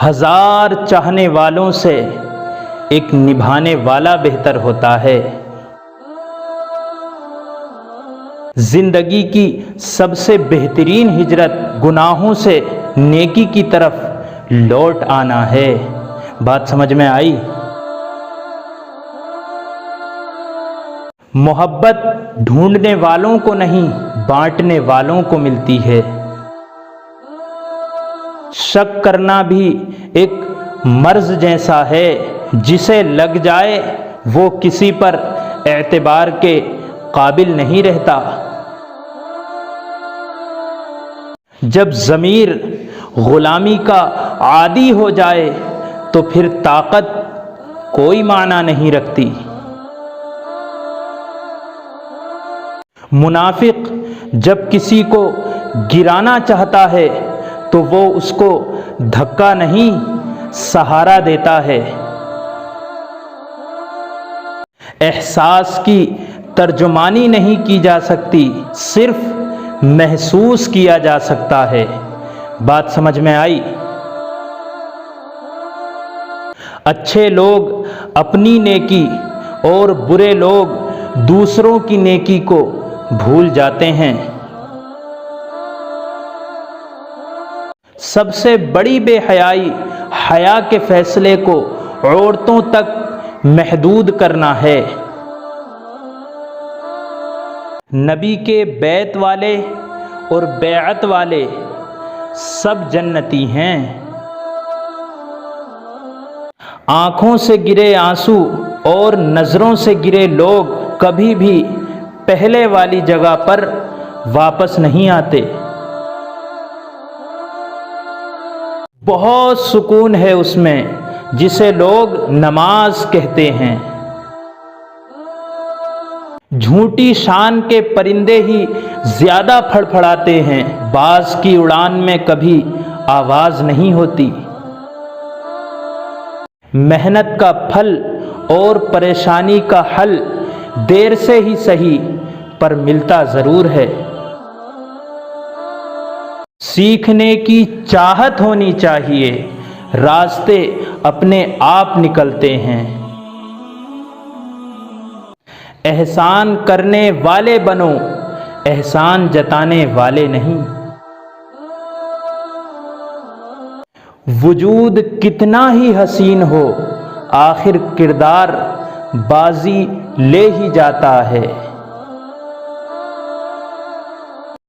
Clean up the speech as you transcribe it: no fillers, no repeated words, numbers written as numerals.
ہزار چاہنے والوں سے ایک نبھانے والا بہتر ہوتا ہے۔ زندگی کی سب سے بہترین ہجرت گناہوں سے نیکی کی طرف لوٹ آنا ہے۔ بات سمجھ میں آئی؟ محبت ڈھونڈنے والوں کو نہیں، بانٹنے والوں کو ملتی ہے۔ شک کرنا بھی ایک مرض جیسا ہے، جسے لگ جائے وہ کسی پر اعتبار کے قابل نہیں رہتا۔ جب ضمیر غلامی کا عادی ہو جائے تو پھر طاقت کوئی معنی نہیں رکھتی۔ منافق جب کسی کو گرانا چاہتا ہے تو وہ اس کو دھکا نہیں، سہارا دیتا ہے۔ احساس کی ترجمانی نہیں کی جا سکتی، صرف محسوس کیا جا سکتا ہے۔ بات سمجھ میں آئی؟ اچھے لوگ اپنی نیکی اور برے لوگ دوسروں کی نیکی کو بھول جاتے ہیں۔ سب سے بڑی بے حیائی حیا کے فیصلے کو عورتوں تک محدود کرنا ہے۔ نبی کے بیت والے اور بیعت والے سب جنتی ہیں۔ آنکھوں سے گرے آنسو اور نظروں سے گرے لوگ کبھی بھی پہلے والی جگہ پر واپس نہیں آتے۔ بہت سکون ہے اس میں جسے لوگ نماز کہتے ہیں۔ جھوٹی شان کے پرندے ہی زیادہ پھڑپھڑاتے ہیں، باز کی اڑان میں کبھی آواز نہیں ہوتی۔ محنت کا پھل اور پریشانی کا حل دیر سے ہی صحیح پر ملتا ضرور ہے۔ سیکھنے کی چاہت ہونی چاہیے، راستے اپنے آپ نکلتے ہیں۔ احسان کرنے والے بنو، احسان جتانے والے نہیں۔ وجود کتنا ہی حسین ہو، آخر کردار بازی لے ہی جاتا ہے۔